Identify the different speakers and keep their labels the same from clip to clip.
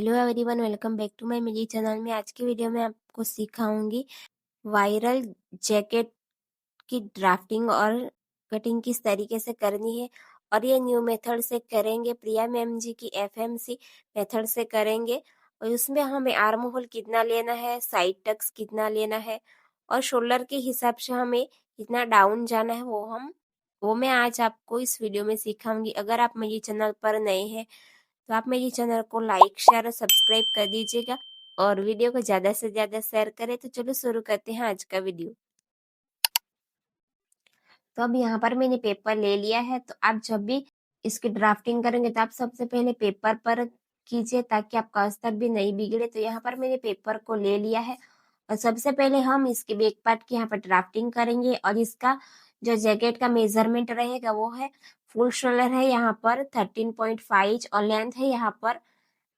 Speaker 1: Hello everyone, welcome back to my मेरी channel में। आज की वीडियो में आपको सिखाऊंगी वायरल जैकेट की ड्राफ्टिंग और कटिंग किस तरीके से करनी है। और ये न्यू मेथड से करेंगे, प्रिया मैम जी की एफएमसी मेथड से करेंगे। और उसमें हमें आर्म होल कितना लेना है, साइड टक्स कितना लेना है और शोल्डर के हिसाब से हमें कितना डाउन जाना है, वो मैं आज आपको इस वीडियो में सिखाऊंगी। अगर आप मेरी चैनल पर नए हैं तो आप मेरी चैनल को लाइक शेयर और सब्सक्राइब कर दीजिएगा और वीडियो को ज्यादा से ज्यादा शेयर करें। तो चलो शुरू करते हैं आज का वीडियो। तो अब यहाँ पर मैंने पेपर ले लिया है। तो आप जब भी इसकी ड्राफ्टिंग करेंगे तो आप सबसे पहले पेपर पर कीजिए ताकि आपका अस्तर भी नहीं बिगड़े। तो यहाँ पर मैंने पेपर को ले लिया है और सबसे पहले हम इसके बैक पार्ट की यहाँ पर ड्राफ्टिंग करेंगे। और इसका जो जैकेट का मेजरमेंट रहेगा वो है, फुल शोल्डर है यहाँ पर 13.5 और लेंथ है यहाँ पर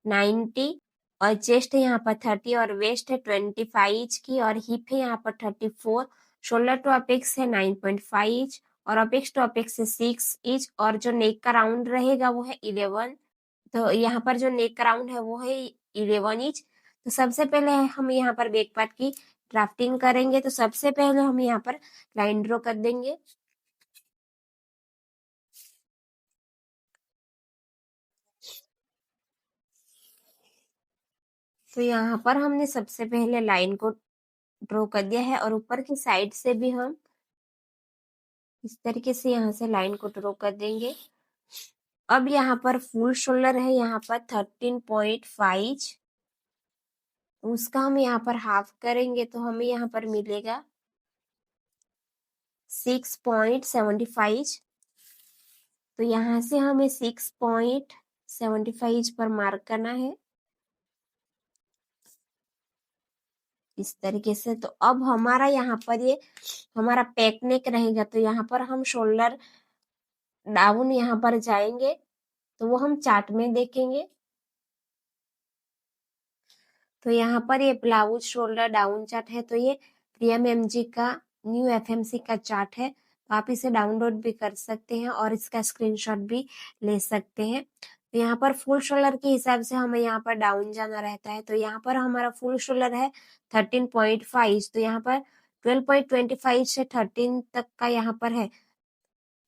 Speaker 1: 90 और चेस्ट है यहाँ पर 30 और वेस्ट है 25 की और हिप है यहाँ पर 34। शोल्डर टू अपेक्स है 9.5 और अपेक्स टू अपेक्स है 6 इंच और जो नेक का राउंड रहेगा वो है 11। तो यहाँ पर जो नेक का राउंड है वो है 11 इंच। तो सबसे पहले हम यहाँ पर बैक पार्ट की ड्राफ्टिंग करेंगे। तो सबसे पहले हम यहाँ पर लाइन ड्रॉ कर देंगे। तो यहाँ पर हमने सबसे पहले लाइन को ड्रॉ कर दिया है और ऊपर की साइड से भी हम इस तरीके से यहाँ से लाइन को ड्रॉ कर देंगे। अब यहाँ पर फुल शोल्डर है यहाँ पर 13.5, उसका हम यहाँ पर हाफ करेंगे तो हमें यहाँ पर मिलेगा 6.75। तो यहाँ से हमें 6.75 पर मार्क करना है इस तरीके से। तो अब हमारा यहाँ पर ये हमारा पैक नेक रहेगा। तो यहाँ पर हम शोल्डर डाउन यहाँ पर जाएंगे तो वो हम चार्ट में देखेंगे। तो यहाँ पर ये ब्लाउज शोल्डर डाउन चार्ट है। तो ये प्रिया मैम जी का न्यू एफएमसी का चार्ट है। तो आप इसे डाउनलोड भी कर सकते हैं और इसका स्क्रीनशॉट भी ले सकते हैं। तो यहाँ पर फुल शोल्डर के हिसाब से हमें यहाँ पर डाउन जाना रहता है। तो यहाँ पर हमारा फुल शोल्डर है 13.5। तो यहाँ पर 12.25 से 13 तक का यहाँ पर है।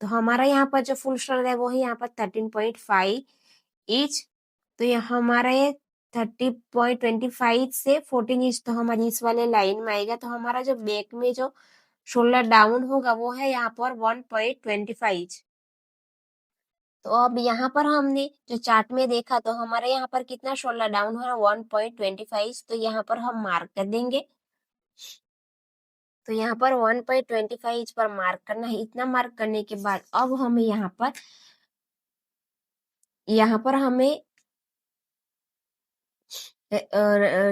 Speaker 1: तो हमारा यहाँ पर जो फुल शोल्डर है वो है यहाँ पर 13.5 इंच। तो ये हमारा ये 30.25 से 14 इंच तो हमारी इस वाले लाइन में आएगा। तो हमारा जो बैक में जो शोल्डर डाउन होगा वो है यहाँ पर 1.25। तो अब यहाँ पर हमने जो चार्ट में देखा तो हमारे यहाँ पर कितना शोल्डर डाउन हो रहा है 1.25। तो यहाँ पर हम मार्क कर देंगे। तो यहाँ पर 1.25 पर मार्क करना है। इतना मार्क करने के बाद अब हमें यहाँ पर हमें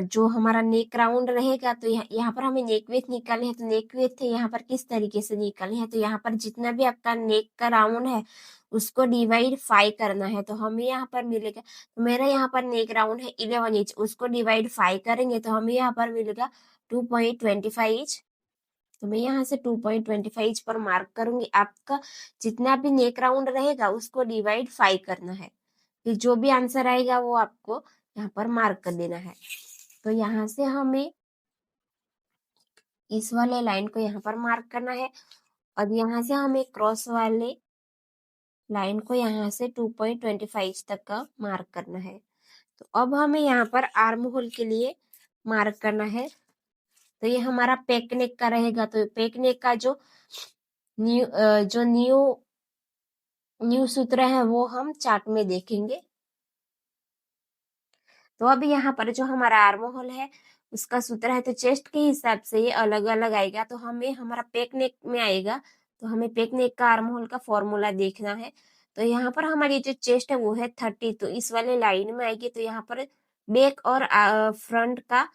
Speaker 1: जो हमारा नेक राउंड रहेगा तो यहाँ पर हमें नेक विड्थ निकालनी है। तो नेक विड्थ है यहाँ पर किस तरीके से निकालनी है, तो यहाँ पर जितना भी आपका नेक का राउंड है उसको डिवाइड 5 करना है। तो हमें यहाँ पर मिलेगा, तो मेरा यहाँ पर नेक राउंड है 11 इंच, उसको डिवाइड 5 करेंगे तो हमें यहाँ पर मिलेगा 2.25 इंच। तो मैं यहाँ से 2.25 इंच पर मार्क करूंगी। आपका जितना भी नेक राउंड रहेगा उसको डिवाइड 5 करना है। फिर जो भी आंसर आएगा वो आपको यहाँ पर मार्क कर देना है। तो यहाँ से हमें इस वाले लाइन को यहाँ पर मार्क करना है और यहाँ से हमें क्रॉस वाले लाइन को यहाँ से 2.25 तक का मार्क करना है। तो अब हमें यहाँ पर आर्म होल के लिए मार्क करना है। तो ये हमारा पेक नेक का रहेगा। तो पेक नेक का जो न्यू सूत्र है वो हम चार्ट में देखेंगे। तो अब यहाँ पर जो हमारा आर्म होल है उसका सूत्र है, तो चेस्ट के हिसाब से ये अलग अलग आएगा। तो हमें हमारा पेक नेक में आएगा तो हमें पेक नेक का आर्म होल का फॉर्मूला देखना है। तो यहाँ पर हमारी जो चेस्ट है वो है 30, तो इस वाले लाइन में आएगी। तो यहाँ पर बैक और फ्रंट का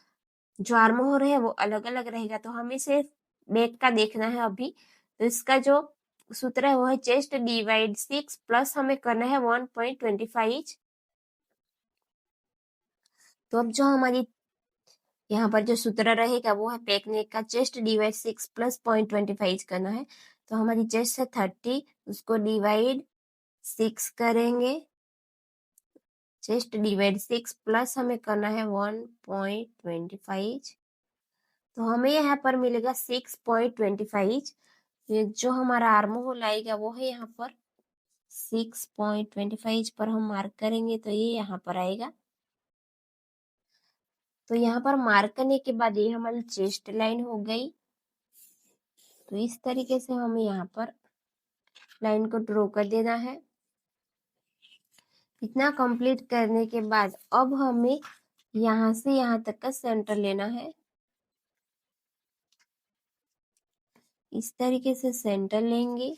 Speaker 1: जो आर्म होल है वो अलग अलग रहेगा। तो हमें सिर्फ बैक का देखना है अभी। तो इसका जो सूत्र है वो है चेस्ट डिवाइड 6 प्लस हमें करना है 1.25। तो अब जो हमारी यहाँ पर जो सूत्र रहेगा वो है पेक नेक का चेस्ट डिवाइड 6 प्लस 0.25 करना है। तो हमारी चेस्ट है 30, उसको डिवाइड 6 करेंगे, चेस्ट डिवाइड 6 प्लस हमें करना है 1.25, तो हमें यहाँ पर मिलेगा 6.25। ये जो हमारा आर्म होल आएगा वो है यहाँ पर 6.25 पर हम मार्क करेंगे, तो ये यहाँ पर आएगा। तो यहाँ पर मार्क करने के बाद ये हमारी चेस्ट लाइन हो गई। तो इस तरीके से हमें यहाँ पर लाइन को ड्रॉ कर देना है। इतना कंप्लीट करने के बाद अब हमें यहाँ से यहाँ तक का सेंटर लेना है। इस तरीके से सेंटर लेंगे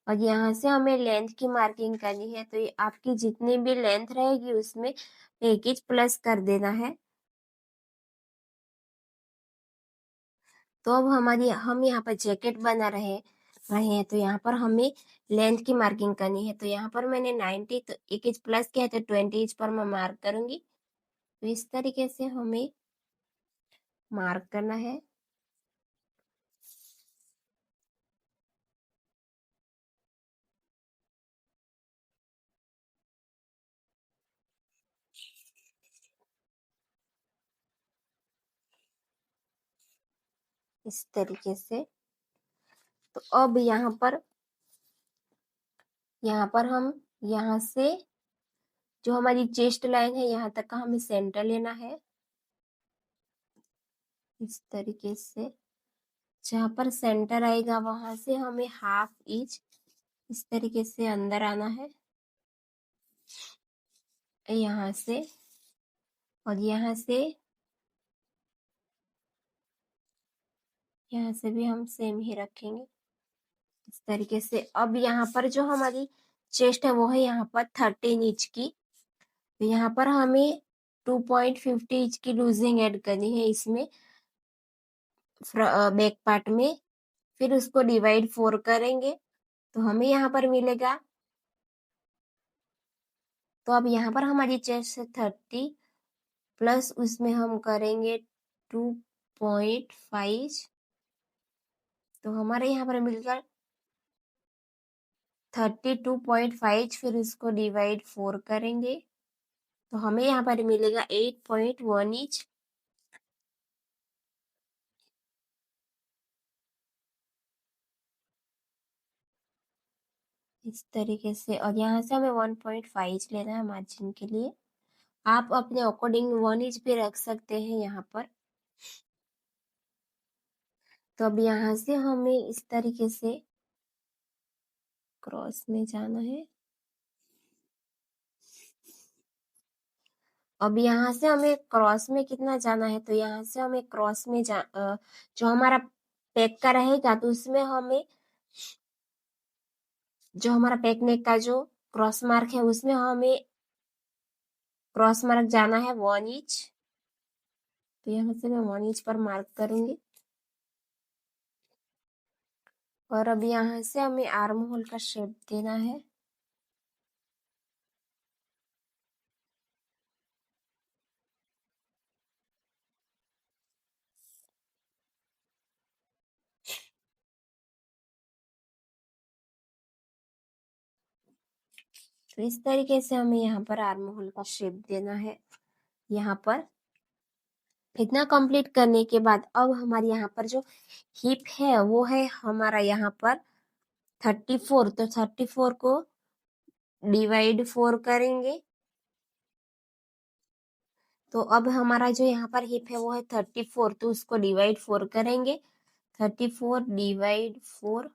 Speaker 1: और यहाँ से हमें लेंथ की मार्किंग करनी है। तो ये आपकी जितनी भी लेंथ रहेगी उसमें 1 इंच प्लस कर देना है। तो अब हम यहाँ पर जैकेट बना रहे हैं, तो यहाँ पर हमें लेंथ की मार्किंग करनी है। तो यहाँ पर मैंने 90, तो 1 इंच प्लस किया है, तो 20 इंच पर मैं मार्क करूंगी। तो इस तरीके से हमें मार्क करना है। इस तरीके से। तो अब यहाँ पर हम यहाँ से जो हमारी चेस्ट लाइन है यहाँ तक का हमें सेंटर लेना है। इस तरीके से जहाँ पर सेंटर आएगा वहां से हमें 1/2 इंच इस तरीके से अंदर आना है, यहाँ से, और यहाँ से भी हम सेम ही रखेंगे इस तरीके से। अब यहाँ पर जो हमारी चेस्ट है वो है यहाँ पर 13 इंच की। तो यहाँ पर हमें 2.50 इंच की लूजिंग ऐड करनी है इसमें बैक पार्ट में। फिर उसको डिवाइड 4 करेंगे तो हमें यहाँ पर मिलेगा। तो अब यहाँ पर हमारी चेस्ट है 30 प्लस उसमें हम करेंगे 2.5, तो हमारे यहाँ पर मिलेगा 32.5। फिर इसको डिवाइड 4 करेंगे तो हमें यहाँ पर मिलेगा 8.1 इंच। इस तरीके से, और यहाँ से हमें 1.5 लेना है मार्जिन के लिए। आप अपने अकॉर्डिंग 1 इंच भी रख सकते हैं यहाँ पर। तो अब यहाँ से हमें इस तरीके से क्रॉस में जाना है। अब यहाँ से हमें क्रॉस में कितना जाना है, तो यहाँ से हमें क्रॉस में जो हमारा पैक का रहेगा तो उसमें हमें जो हमारा पैक नेक का जो क्रॉस मार्क है उसमें हमें क्रॉस मार्क जाना है 1 इंच। तो यहाँ से मैं 1 इंच पर मार्क करूंगी। और अब यहाँ से हमें आर्म होल का शेप देना है। तो इस तरीके से हमें यहाँ पर आर्म होल का शेप देना है। यहाँ पर इतना कंप्लीट करने के बाद अब हमारे यहाँ पर जो हिप है वो है हमारा यहाँ पर 34। तो 34 को डिवाइड 4 करेंगे। तो अब हमारा जो यहाँ पर हिप है वो है 34, तो उसको डिवाइड 4 करेंगे। 34 डिवाइड 4,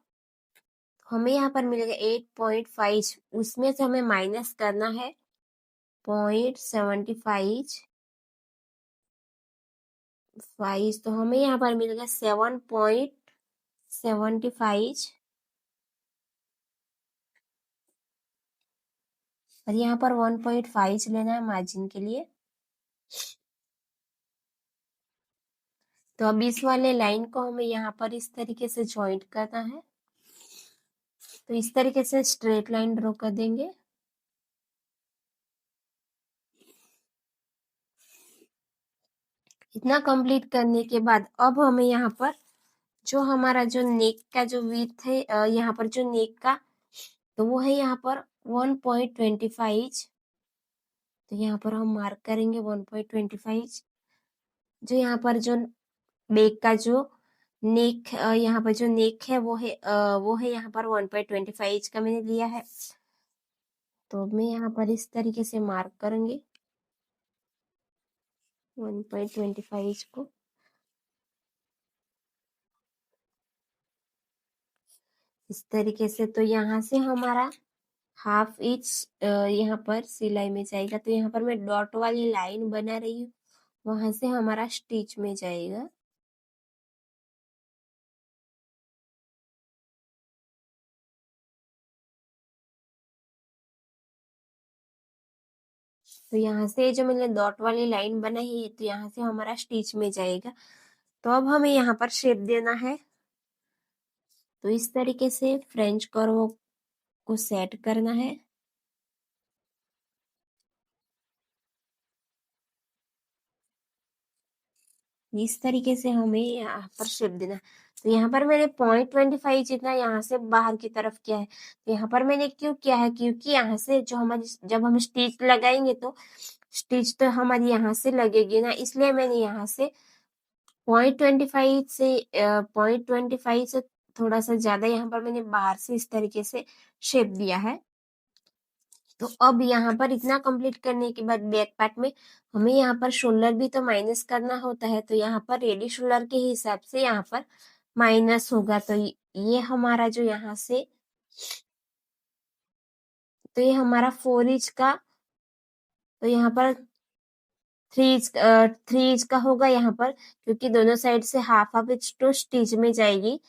Speaker 1: हमें यहाँ पर मिलेगा 8.5। उसमें से हमें माइनस करना है 0.75, तो हमें यहाँ पर मिलेगा 7.75। और यहाँ पर 1.5 लेना है मार्जिन के लिए। तो अब इस वाले लाइन को हमें यहाँ पर इस तरीके से ज्वाइंट करना है। तो इस तरीके से स्ट्रेट लाइन ड्रॉ कर देंगे। इतना कंप्लीट करने के बाद अब हमें यहाँ पर जो हमारा जो नेक का जो विड्थ है, यहाँ पर जो नेक का, तो वो है यहाँ पर 1.25। तो यहाँ पर हम मार्क करेंगे 1.25। जो यहाँ पर जो बैक का जो नेक यहाँ पर जो नेक है वो है यहाँ पर 1.25 का मैंने लिया है। तो मैं यहाँ पर इस तरीके से मार्क करूंगी 1.25 को। इस तरीके से तो यहाँ से हमारा हाफ इंच यहाँ पर सिलाई में जाएगा। तो यहाँ पर मैं डॉट वाली लाइन बना रही हूँ, वहां से हमारा स्टिच में जाएगा। तो यहाँ से जो मैंने डॉट वाली लाइन बनाई है तो यहाँ से हमारा स्टिच में जाएगा। तो अब हमें यहाँ पर शेप देना है। तो इस तरीके से फ्रेंच कर्व को सेट करना है। इस तरीके से हमें यहाँ पर शेप देना है। तो यहाँ पर मैंने 0.25 जितना यहाँ से बाहर की तरफ किया है। तो यहाँ पर मैंने क्यों किया है, क्योंकि यहाँ से जो हमारी जब हम स्टिच लगाएंगे तो स्टिच तो हमारी यहाँ से लगेगी ना, इसलिए मैंने यहाँ से 0.25 से थोड़ा सा ज्यादा यहाँ पर मैंने बाहर से इस तरीके से शेप दिया है। तो अब यहाँ पर इतना कंप्लीट करने के बाद बैक पार्ट में हमें यहाँ पर शोल्डर भी तो माइनस करना होता है। तो यहाँ पर रेडी शोल्डर के हिसाब से यहाँ पर माइनस होगा। तो ये हमारा जो यहाँ से, तो ये हमारा 4 इंच का, तो यहाँ पर 3 इंच का होगा यहाँ पर, क्योंकि दोनों साइड से हाफ हाफ इंच तो स्टिच में जाएगी।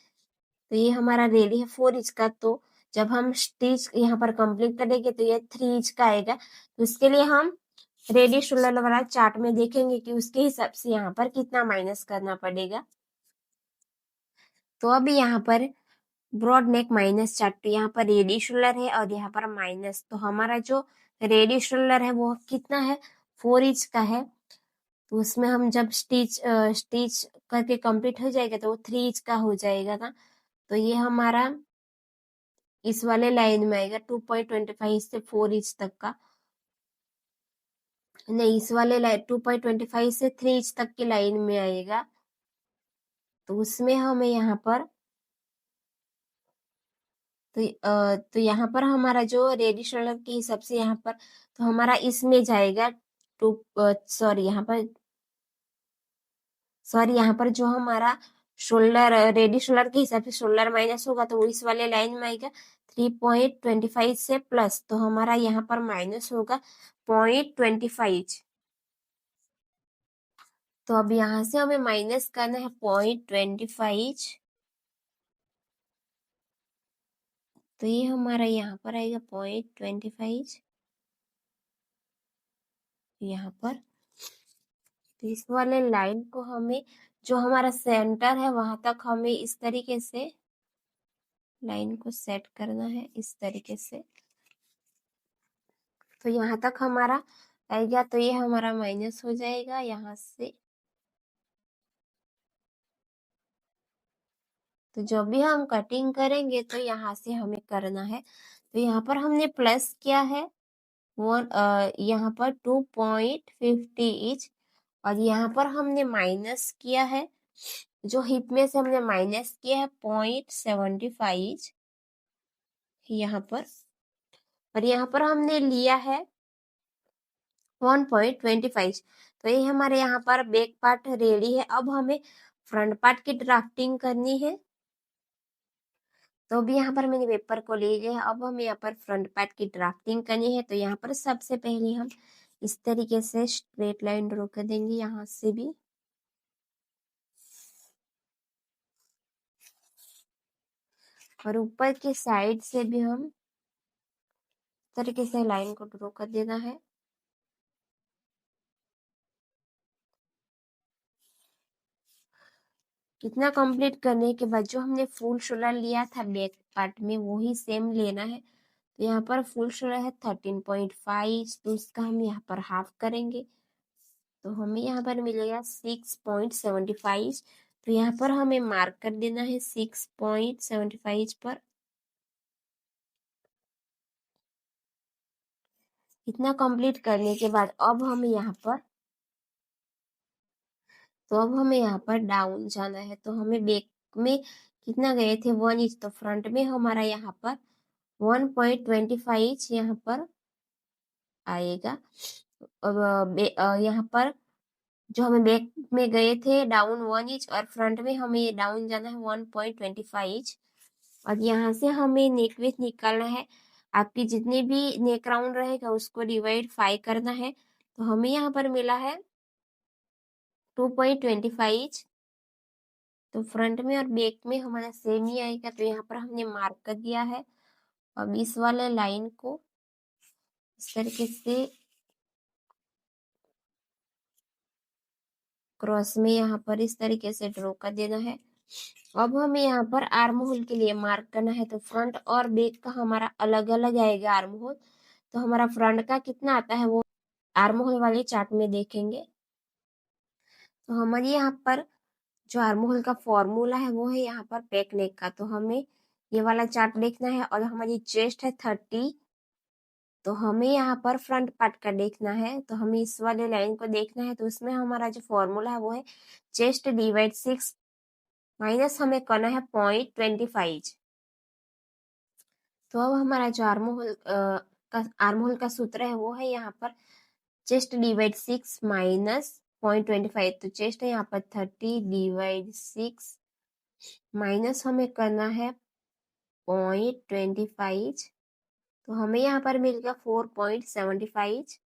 Speaker 1: तो ये हमारा रेडी है 4 इंच का। तो जब हम स्टिच यहाँ पर कंप्लीट करेंगे तो ये 3 इंच का आएगा। तो इसके लिए हम रेडी शोल्डर वाला चार्ट में देखेंगे कि उसके हिसाब से यहाँ पर कितना माइनस करना पड़ेगा। तो अब यहाँ पर ब्रॉड नेक माइनस चार्ट, तो यहाँ पर रेडी शोल्डर है और यहाँ पर माइनस। तो हमारा जो रेडी शोल्डर है वो कितना है, 4 इंच का है। तो उसमें हम जब स्टिच करके कंप्लीट हो जाएगा तो वो 3 इंच का हो जाएगा ना। तो ये हमारा इस वाले लाइन में आएगा 2.25 से 4 इंच तक का, नहीं इस वाले लाइन 2.25 से 3 इंच तक की लाइन में आएगा। तो उसमें हमें यहाँ पर तो यहाँ पर हमारा जो रेडी शोल्डर के हिसाब से यहाँ पर, तो हमारा इसमें जाएगा टू सॉरी यहाँ पर जो हमारा शोल्डर रेडी शोल्डर के हिसाब से शोल्डर माइनस होगा तो वो इस वाले लाइन में आएगा 3.25 से प्लस। तो हमारा यहाँ पर माइनस होगा 0.25। तो अब यहाँ से हमें माइनस करना है 0.25। तो ये हमारा यहाँ पर आएगा 0.25 यहाँ पर। तो इस वाले लाइन को हमें, जो हमारा सेंटर है वहां तक हमें इस तरीके से लाइन को सेट करना है, इस तरीके से। तो यहाँ तक हमारा आएगा। तो ये हमारा माइनस हो जाएगा यहाँ से। तो जब भी हम कटिंग करेंगे तो यहाँ से हमें करना है। तो यहाँ पर हमने प्लस किया है यहाँ पर 2.50 और यहाँ पर हमने माइनस किया है, जो हिप में से हमने माइनस किया है 0.75 यहाँ पर। और यहाँ पर हमने लिया है 1.25। तो ये हमारे यहाँ पर बैक पार्ट रेडी है। अब हमें फ्रंट पार्ट की ड्राफ्टिंग करनी है। तो अभी यहाँ पर मैंने पेपर को ले लिया है। अब हमें यहाँ पर फ्रंट पार्ट की ड्राफ्टिंग करनी है। तो यहाँ पर सबसे पहले हम इस तरीके से स्ट्रेट लाइन ड्रॉ कर देंगे यहाँ से भी, और ऊपर की साइड से भी हम इस तरीके से लाइन को ड्रॉ कर देना है। इतना कंप्लीट करने के बाद जो हमने फुल शोल्डर लिया था बैक पार्ट में वही सेम लेना है। तो यहाँ पर फुल शोल्डर है 13.5, तो उसका हम यहाँ पर हाफ करेंगे। तो हमें यहाँ पर मिलेगा 6.75। तो यहाँ पर हमें मार्क कर देना है 6.75 पर। इतना कंप्लीट करने के बाद अब हमें यहाँ पर डाउन जाना है। तो हमें बैक में कितना गए थे 1 इंच, तो फ्रंट में हमारा यहाँ पर 1.25 इंच यहाँ पर आएगा। अब यहाँ पर जो हमें बैक में गए थे डाउन 1 इंच और फ्रंट में हमें डाउन जाना है 1.25 इंच। और यहाँ से हमें नेक विड्थ निकालना है। आपकी जितने भी नेक राउंड रहेगा उसको डिवाइड 5 करना है। तो हमें यहाँ पर मिला है 2.25 इंच। तो फ्रंट में और बैक में हमारा सेम ही आएगा। तो यहाँ पर हमने मार्क कर दिया है। अब इस वाले लाइन को इस तरीके से क्रॉस में यहाँ पर इस तरीके से ड्रॉ कर देना है। अब हमें यहाँ पर आर्म होल के लिए मार्क करना है। तो फ्रंट और बैक का हमारा अलग अलग आएगा आर्म होल। तो हमारा फ्रंट का कितना आता है वो आर्म होल वाले चार्ट में देखेंगे। तो हमारे यहाँ पर जो आर्म होल का फॉर्मूला है वो है यहाँ पर बैक नेक का। तो हमें ये वाला चार्ट देखना है। और हमारी चेस्ट है 30, तो हमें यहाँ पर फ्रंट पार्ट का देखना है। तो हमें इस वाले लाइन को देखना है। तो उसमें हमारा जो फॉर्मूला है वो है चेस्ट डिवाइड 6 माइनस हमें करना है 0.25। तो अब हमारा जो आर्म होल का सूत्र है वो है यहाँ पर चेस्ट डिवाइड 6 माइनस 0.25। तो चेस्ट है यहाँ पर 30 डिवाइड 6 माइनस हमें करना है 0.25। तो हमें यहाँ पर मिल गया 4.75।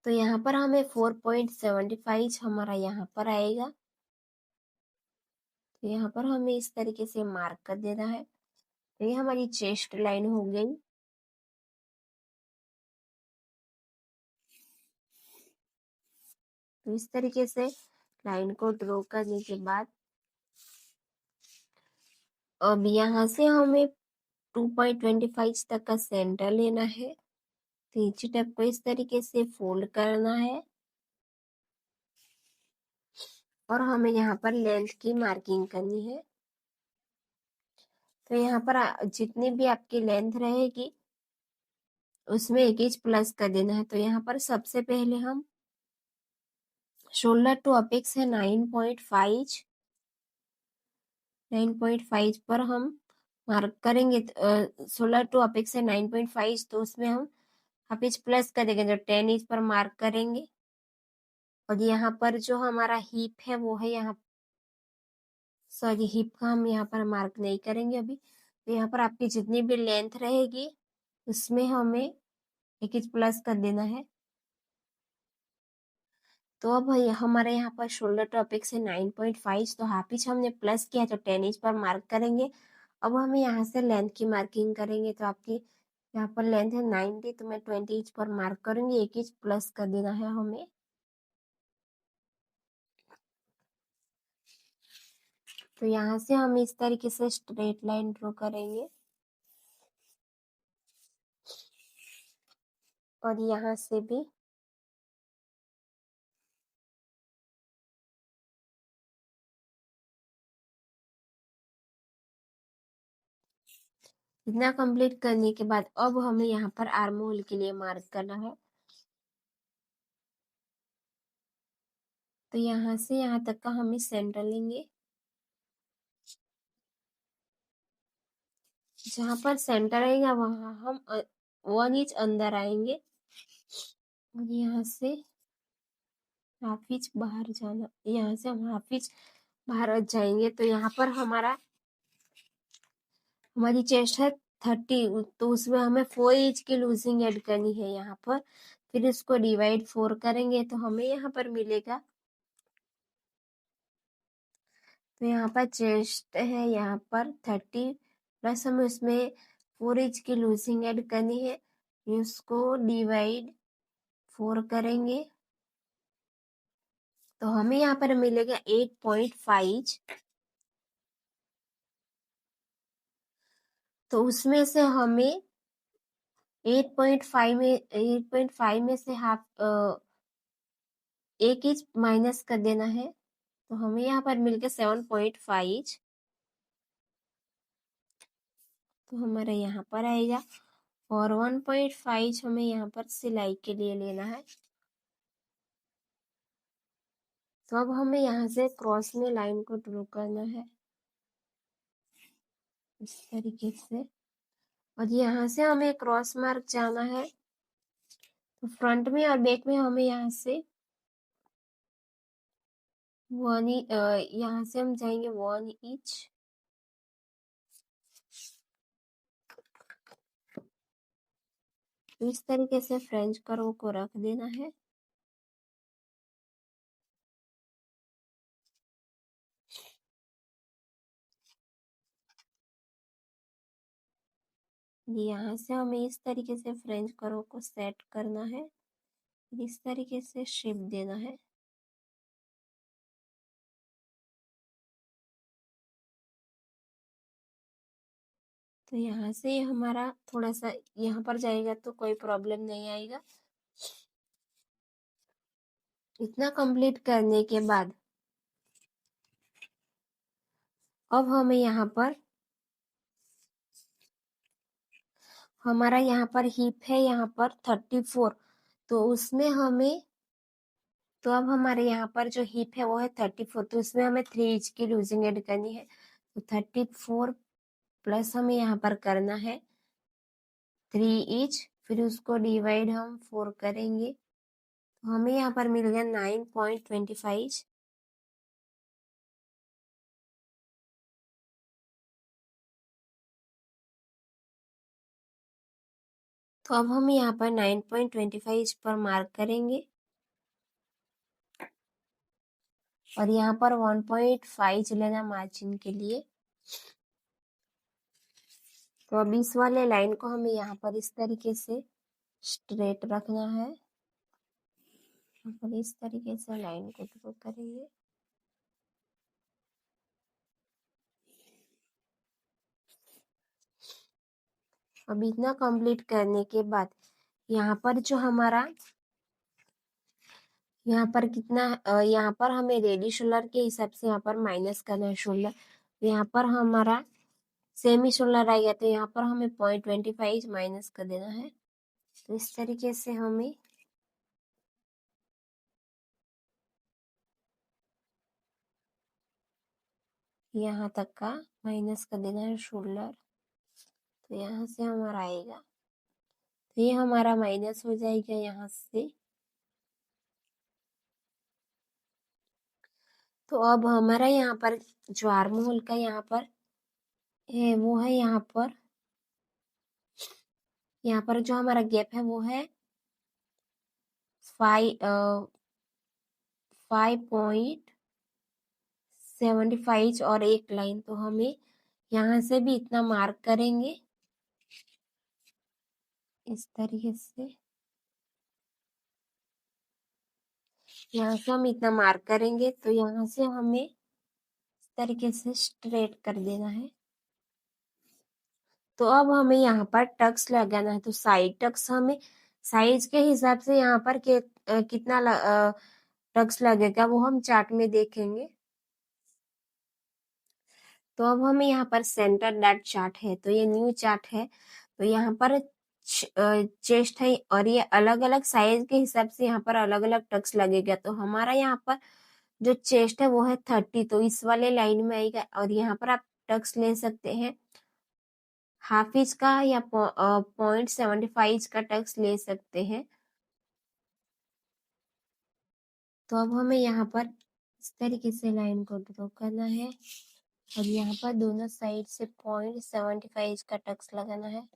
Speaker 1: तो यहाँ पर हमें 4.75 हमारा यहाँ पर आएगा। तो यहाँ पर हमें इस तरीके से मार्क कर देना है। तो ये हमारी चेस्ट लाइन हो गई। तो इस तरीके से लाइन को ड्रॉ करने के बाद अब यहाँ से हमें 2.25 तक का सेंटर लेना है। तीसरी टेप को इस तरीके से फोल्ड करना है और हमें यहाँ पर लेंथ की मार्किंग करनी है। तो यहाँ पर जितनी भी आपकी लेंथ रहेगी उसमें 1 इंच प्लस कर देना है। तो यहाँ पर सबसे पहले हम शोल्डर टू अपेक्स है 9.5 पर हम मार्क करेंगे। शोल्डर टू अपेक्स है 9.5, तो उसमें हम हाफ इंच प्लस करेंगे जो 10 इंच पर मार्क करेंगे। और यहाँ पर जो हमारा हिप है वो है यहाँ, सॉरी हिप का हम यहाँ पर मार्क नहीं करेंगे अभी। तो यहाँ पर आपकी जितनी भी लेंथ रहेगी उसमें हमें 1 इंच प्लस कर देना है। तो अब हमारे यहाँ पर शोल्डर टू अपेक्स है 9.5, तो हाफ इंच हमने प्लस किया तो 10 इंच पर मार्क करेंगे। अब हमें यहाँ से लेंथ की मार्किंग करेंगे। तो आपकी यहाँ पर लेंथ है 90, तो मैं 20 इंच पर मार्क करूंगी। 1 इंच प्लस कर देना है हमें। तो यहाँ से हम इस तरीके से स्ट्रेट लाइन ड्रॉ करेंगे और यहाँ से भी इतना कंप्लीट करने के बाद अब हमें यहाँ पर आर्म होल के लिए मार्क करना है। तो यहाँ से यहाँ तक का हमें सेंटर लेंगे। जहाँ पर सेंटर आएगा वहां हम 1 इंच अंदर आएंगे और यहाँ से हाफ इंच बाहर जाना, यहाँ से हम हाफ इंच बाहर जाएंगे। तो यहाँ पर हमारी चेस्ट है 30, तो उसमें हमें 4 इंच की लूजिंग ऐड करनी है यहाँ पर। फिर इसको डिवाइड 4 करेंगे तो हमें यहाँ पर मिलेगा। तो यहाँ पर चेस्ट है यहाँ पर 30 प्लस हमें उसमें 4 इंच की लूजिंग ऐड करनी है। इसको डिवाइड 4 करेंगे तो हमें यहाँ पर मिलेगा 8.5। तो उसमें से हमें 8.5 में से हाफ 1 इंच माइनस कर देना है। तो हमें यहाँ पर मिल गया 7.5। तो हमारा यहाँ पर आएगा। और 1.5 हमें यहाँ पर सिलाई के लिए लेना है। तो अब हमें यहाँ से क्रॉस में लाइन को ड्रॉ करना है इस तरीके से, और यहाँ से हमें क्रॉस मार्क जाना है। तो फ्रंट में और बैक में हमें यहाँ से यहाँ से हम जाएंगे 1 इंच। तो इस तरीके से फ्रेंच कर्व को रख देना है। यहाँ से हमें इस तरीके से फ्रेंच कर्व को सेट करना है, इस तरीके से शेप देना है। तो यहाँ से हमारा थोड़ा सा यहाँ पर जाएगा तो कोई प्रॉब्लम नहीं आएगा। इतना कंप्लीट करने के बाद अब हमें यहाँ पर हमारा यहाँ पर हिप है यहाँ पर 34, तो उसमें हमें तो अब हमारे यहाँ पर जो हिप है वो है 34, तो उसमें हमें 3 इंच की लूजिंग ऐड करनी है। तो 34 प्लस हमें यहाँ पर करना है 3 इंच, फिर उसको डिवाइड हम 4 करेंगे तो हमें यहाँ पर मिल गया 9.25। तो अब हम यहाँ पर 9.25 पर मार्क करेंगे और यहाँ पर 1.5 लेना मार्जिन के लिए। तो अब इस वाले लाइन को हमें यहाँ पर इस तरीके से स्ट्रेट रखना है, यहाँ पर इस तरीके से लाइन को ड्रॉ करेंगे। अब इतना कंप्लीट करने के बाद यहाँ पर जो हमारा यहाँ पर कितना यहाँ पर हमें रेडी शोल्डर के हिसाब से यहाँ पर माइनस करना है शोल्डर। तो यहाँ पर हमारा सेमी शोल्डर आ गया, तो यहाँ पर हमें 0.25 माइनस कर देना है। तो इस तरीके से हमें यहाँ तक का माइनस कर देना है शोल्डर। तो यहाँ से हमारा आएगा, तो ये हमारा माइनस हो जाएगा यहाँ से। तो अब हमारा यहाँ पर जो आर्म होल का यहाँ पर है वो है यहाँ पर जो हमारा गैप है वो है 5.75 और एक लाइन। तो हमें यहाँ से भी इतना मार्क करेंगे इस तरीके से, यहाँ से हम इतना मार्क करेंगे तो यहाँ से हमें इस तरीके से स्ट्रेट कर देना है। तो अब हमें यहाँ पर टक्स लगाना है, तो साइड टक्स हमें साइज के हिसाब से यहाँ पर कितना टक्स लगेगा वो हम चार्ट में देखेंगे। तो अब हमें यहाँ पर सेंटर डार्ट चार्ट है, तो ये न्यू चार्ट है। तो यहाँ पर चेस्ट है और ये अलग अलग साइज के हिसाब से यहाँ पर अलग अलग टक्स लगेगा। तो हमारा यहाँ पर जो चेस्ट है वो है 30, तो इस वाले लाइन में आएगा। और यहाँ पर आप टक्स ले सकते हैं हाफ इंच का या 0.75 का टक्स ले सकते हैं। तो अब हमें यहाँ पर इस तरीके से लाइन को ड्रॉ करना है और यहाँ पर दोनों साइड से 0.75 का टक्स लगाना है।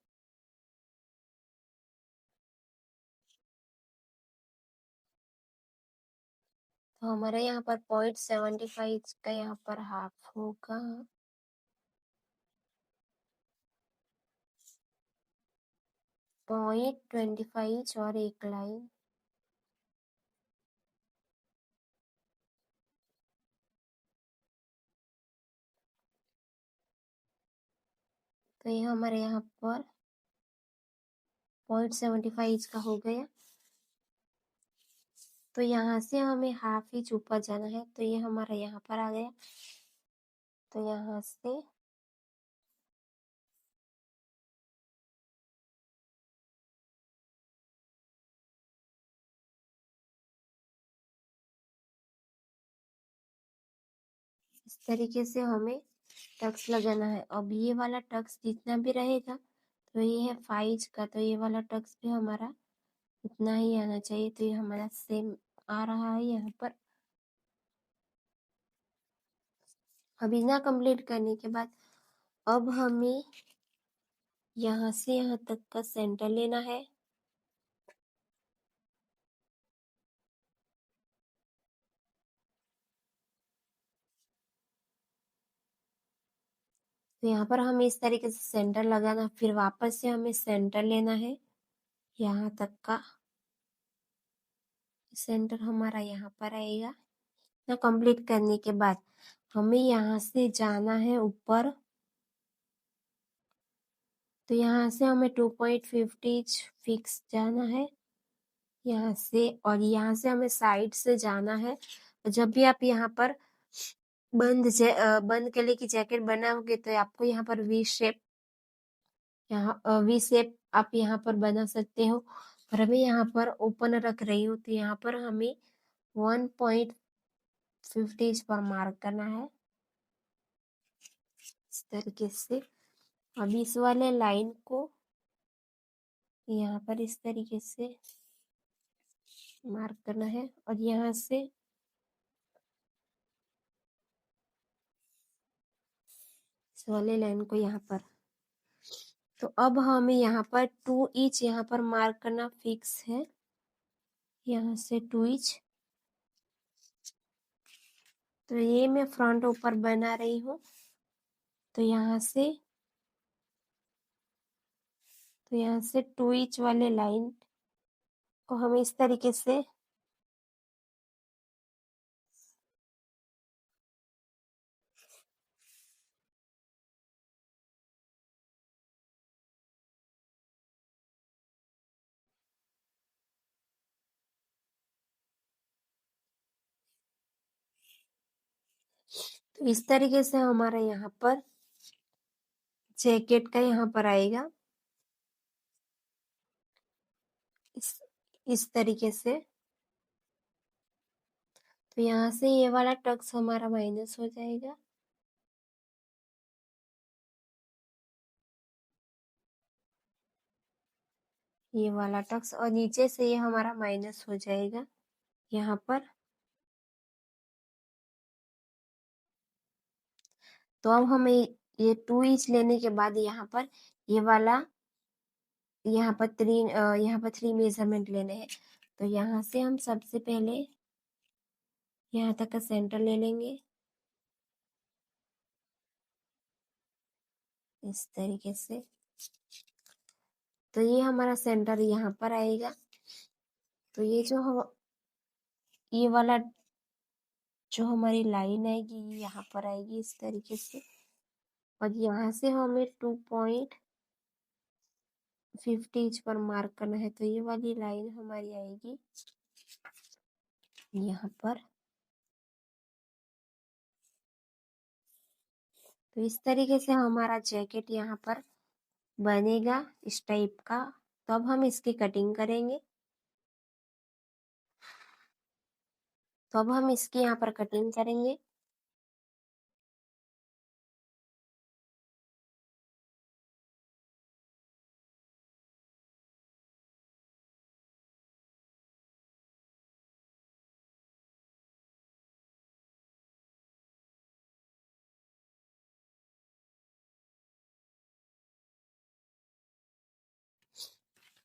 Speaker 1: तो हमारा यहाँ पर 0.75 का यहाँ पर हाफ होगा, 0.25 और एक लाइन। तो ये हमारे यहाँ पर 0.75 का हो गया। तो यहाँ से हमें हाफ इंच ऊपर जाना है, तो ये हमारा यहाँ पर आ गया। तो यहाँ से इस तरीके से हमें टक्स लगाना है। अब ये वाला टक्स जितना भी रहेगा, तो ये है 5 का, तो ये वाला टक्स भी हमारा उतना ही आना चाहिए। तो ये हमारा सेम आ रहा है यहाँ पर। अब इतना कंप्लीट करने के बाद अब हमें यहाँ से यहाँ तक का सेंटर लेना है। तो यहाँ पर हमें इस तरीके से सेंटर लगाना, फिर वापस से हमें सेंटर लेना है यहाँ तक का। सेंटर हमारा यहाँ पर आएगा। ना कंप्लीट करने के बाद हमें यहाँ से जाना है ऊपर। तो यहाँ से हमें 2.50 फिक्स जाना है यहाँ से, और यहाँ से हमें साइड से जाना है। जब भी आप यहाँ पर बंद गले की जैकेट बनाओगे तो आपको यहाँ पर वी शेप आप यहाँ पर बना सकते हो। पर मैं यहाँ पर ओपन रख रही हूँ, तो यहाँ पर हमें 1.50 पर मार्क करना है इस तरीके से। अब इस वाले लाइन को यहाँ पर इस तरीके से मार्क करना है, और यहाँ से इस वाले लाइन को यहाँ पर। तो अब हमें यहाँ पर 2 इंच यहाँ पर मार्क करना फिक्स है। यहाँ से 2 इंच। तो ये मैं फ्रंट ऊपर बना रही हूँ। तो यहाँ से 2 इंच वाले लाइन को हमें इस तरीके से तो इस तरीके से हमारा यहाँ पर जैकेट का यहाँ पर आएगा इस तरीके से। तो यहाँ से ये वाला टक्स हमारा माइनस हो जाएगा। ये वाला टक्स, और नीचे से ये हमारा माइनस हो जाएगा यहाँ पर। तो अब हमें ये 2 इंच लेने के बाद यहाँ पर ये वाला यहाँ पर 3 मेजरमेंट लेने हैं। तो यहाँ से हम सबसे पहले यहाँ तक का सेंटर ले लेंगे इस तरीके से। तो ये हमारा सेंटर यहाँ पर आएगा। तो ये वाला जो हमारी लाइन आएगी ये यहाँ पर आएगी इस तरीके से, और यहाँ से हमें 2.50 इंच पर मार्क करना है। तो ये वाली लाइन हमारी आएगी यहाँ पर। तो इस तरीके से हमारा जैकेट यहाँ पर बनेगा इस टाइप का। तो अब हम इसकी कटिंग करेंगे। तो अब हम इसकी यहाँ पर कटिंग करेंगे।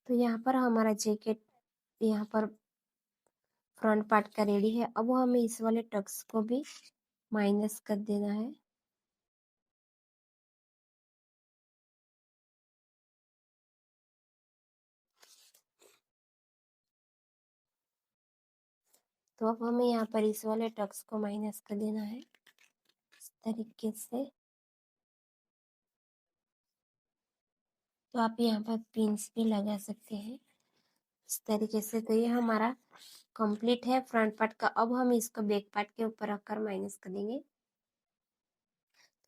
Speaker 1: तो यहाँ पर हमारा जैकेट यहाँ पर फ्रंट पार्ट का रेडी है। अब हमें इस वाले टक्स को भी माइनस कर देना है। तो अब हमें यहाँ पर इस वाले टक्स को माइनस कर देना है इस तरीके से। तो आप यहाँ पर पिन्स भी लगा सकते हैं इस तरीके से। तो ये हमारा कंप्लीट है फ्रंट पार्ट का। अब हम इसको बैक पार्ट के ऊपर रखकर माइनस कर देंगे।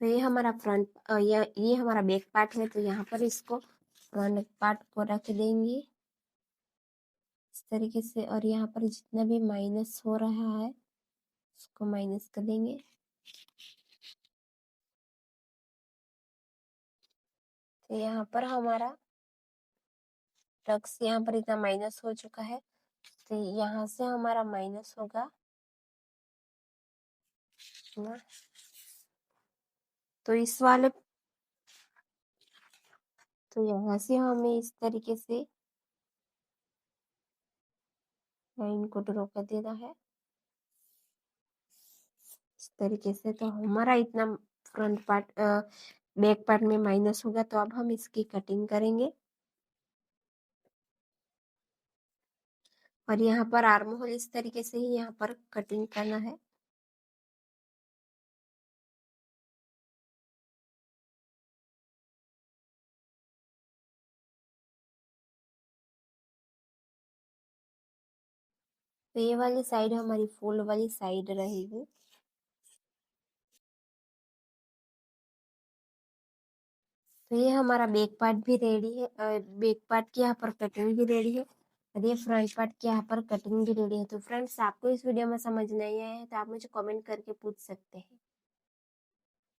Speaker 1: तो ये हमारा ये हमारा बैक पार्ट है। तो यहाँ पर इसको फ्रंट पार्ट को रख देंगे इस तरीके से, और यहाँ पर जितना भी माइनस हो रहा है उसको माइनस कर देंगे। तो यहाँ पर हमारा टक्स यहाँ पर इतना माइनस हो चुका है, तो यहाँ से हमारा माइनस होगा ना, तो इस वाले, तो यहाँ से हमें इस तरीके से लाइन को ड्रॉ कर देना है इस तरीके से। तो हमारा इतना फ्रंट पार्ट बैक पार्ट में माइनस होगा, तो अब हम इसकी कटिंग करेंगे। और यहाँ पर आर्म होल इस तरीके से ही यहाँ पर कटिंग करना है। तो ये वाली साइड हमारी फुल वाली साइड रहेगी। तो ये हमारा बैक पार्ट भी रेडी है, बैक पार्ट की यहाँ पर कटिंग भी रेडी है, और ये फ्रंट पार्ट की यहाँ पर कटिंग भी रेडी है। तो फ्रेंड्स, आपको इस वीडियो में समझ नहीं आया है तो आप मुझे कमेंट करके पूछ सकते हैं।